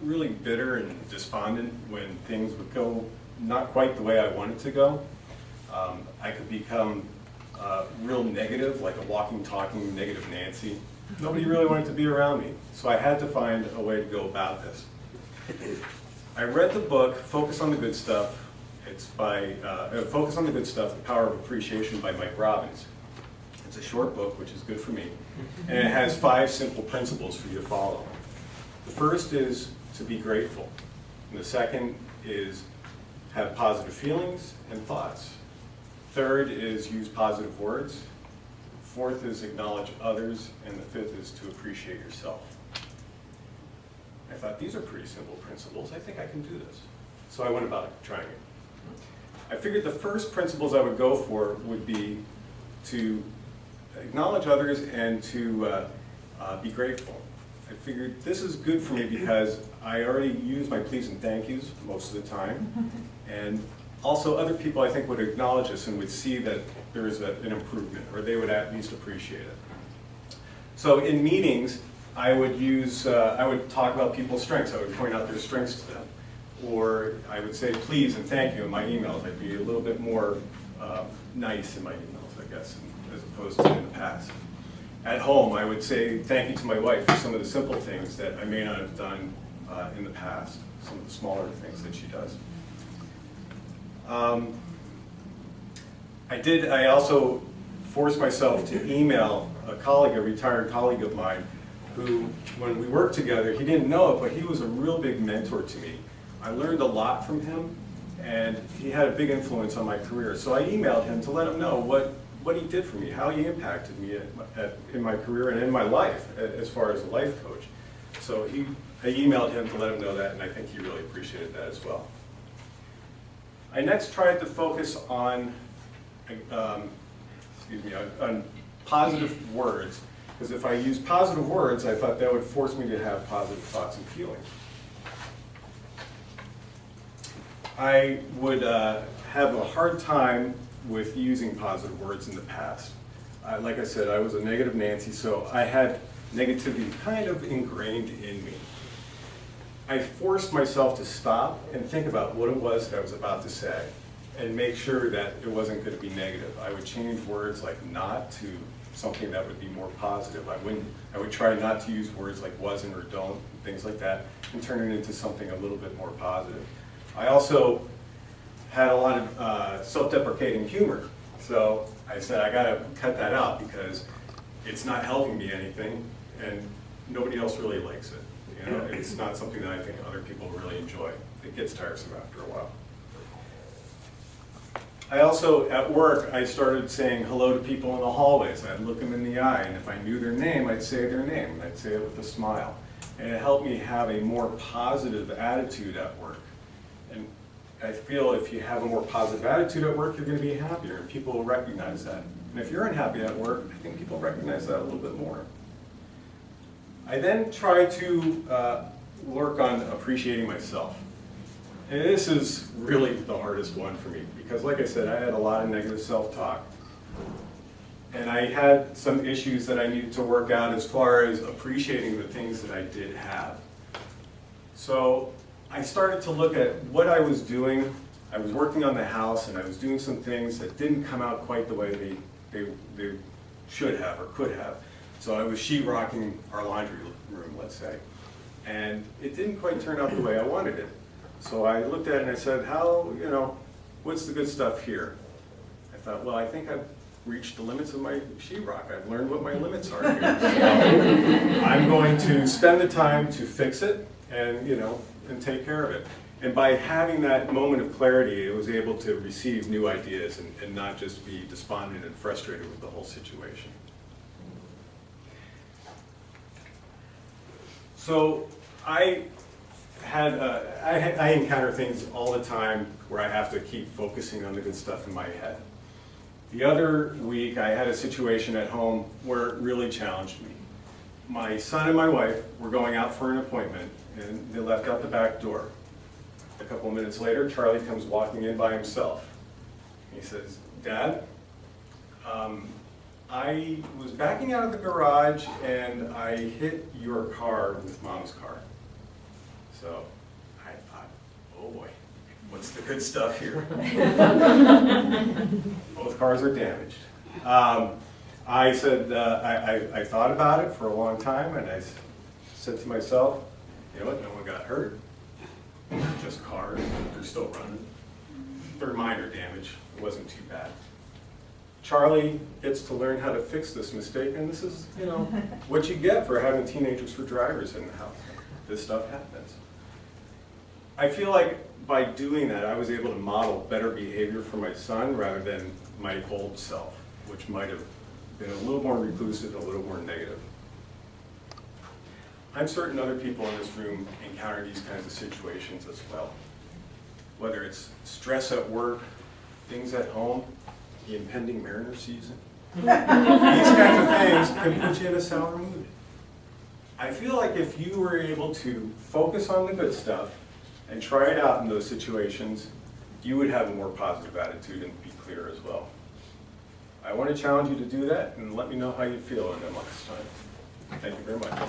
really bitter and despondent when things would go not quite the way I wanted to go. I could become real negative, like a walking, talking negative Nancy. Nobody really wanted to be around me, so I had to find a way to go about this. I read the book, Focus on the Good Stuff. It's by, Focus on the Good Stuff, The Power of Appreciation by Mike Robbins. It's a short book, which is good for me, and it has 5 simple principles for you to follow. The first is to be grateful, and the second is have positive feelings and thoughts. Third is use positive words. Fourth is acknowledge others, and the fifth is to appreciate yourself. I thought, these are pretty simple principles. I think I can do this. So I went about trying it. I figured the first principles I would go for would be to acknowledge others and to be grateful. I figured this is good for me because I already use my please and thank yous most of the time. And also other people I think would acknowledge this and would see that there is an improvement, or they would at least appreciate it. So in meetings, I would talk about people's strengths. I would point out their strengths to them. Or I would say please and thank you in my emails. I'd be a little bit more nice in my emails, I guess, as opposed to in the past. At home, I would say thank you to my wife for some of the simple things that I may not have done in the past, some of the smaller things that she does. I also forced myself to email a retired colleague of mine, who, when we worked together, he didn't know it, but he was a real big mentor to me. I learned a lot from him, and he had a big influence on my career. So I emailed him to let him know what he did for me, how he impacted me in my career and in my life, as far as a life coach. So I emailed him to let him know that, and I think he really appreciated that as well. I next tried to focus on, on positive words, because if I use positive words, I thought that would force me to have positive thoughts and feelings. I would have a hard time with using positive words in the past. Like I said, I was a negative Nancy, so I had negativity kind of ingrained in me. I forced myself to stop and think about what it was that I was about to say and make sure that it wasn't going to be negative. I would change words like not to something that would be more positive. I would try not to use words like wasn't or don't, things like that, and turn it into something a little bit more positive. I also had a lot of self-deprecating humor, so I said I gotta cut that out because it's not helping me anything, and nobody else really likes it. You know, it's not something that I think other people really enjoy. It gets tiresome after a while. I also, at work, I started saying hello to people in the hallways. I'd look them in the eye, and if I knew their name, I'd say their name, and I'd say it with a smile. And it helped me have a more positive attitude at work. And I feel if you have a more positive attitude at work, you're going to be happier, and people will recognize that. And if you're unhappy at work, I think people recognize that a little bit more. I then try to work on appreciating myself. And this is really the hardest one for me because, like I said, I had a lot of negative self-talk. And I had some issues that I needed to work out as far as appreciating the things that I did have. So I started to look at what I was doing. I was working on the house and I was doing some things that didn't come out quite the way they should have or could have. So I was sheetrocking our laundry room, let's say. And it didn't quite turn out the way I wanted it. So I looked at it and I said, what's the good stuff here? I thought, well, I think I've reached the limits of my sheetrock. I've learned what my limits are here. So I'm going to spend the time to fix it and take care of it. And by having that moment of clarity, I was able to receive new ideas and not just be despondent and frustrated with the whole situation. So I encounter things all the time where I have to keep focusing on the good stuff in my head. The other week, I had a situation at home where it really challenged me. My son and my wife were going out for an appointment, and they left out the back door. A couple of minutes later, Charlie comes walking in by himself. He says, "Dad, I was backing out of the garage and I hit your car with Mom's car." So I thought, oh boy, what's the good stuff here? Both cars are damaged. I said, I thought about it for a long time, and I said to myself, you know what, no one got hurt. They're just cars, they're still running. They're minor damage, it wasn't too bad. Charlie gets to learn how to fix this mistake, and this is, you know, what you get for having teenagers for drivers in the house. This stuff happens. I feel like by doing that, I was able to model better behavior for my son rather than my old self, which might have been a little more reclusive, a little more negative. I'm certain other people in this room encounter these kinds of situations as well. Whether it's stress at work, things at home, the impending Mariner season. These kinds of things can put you in a sour mood. I feel like if you were able to focus on the good stuff and try it out in those situations, you would have a more positive attitude and be clear as well. I want to challenge you to do that and let me know how you feel in the next time. Thank you very much.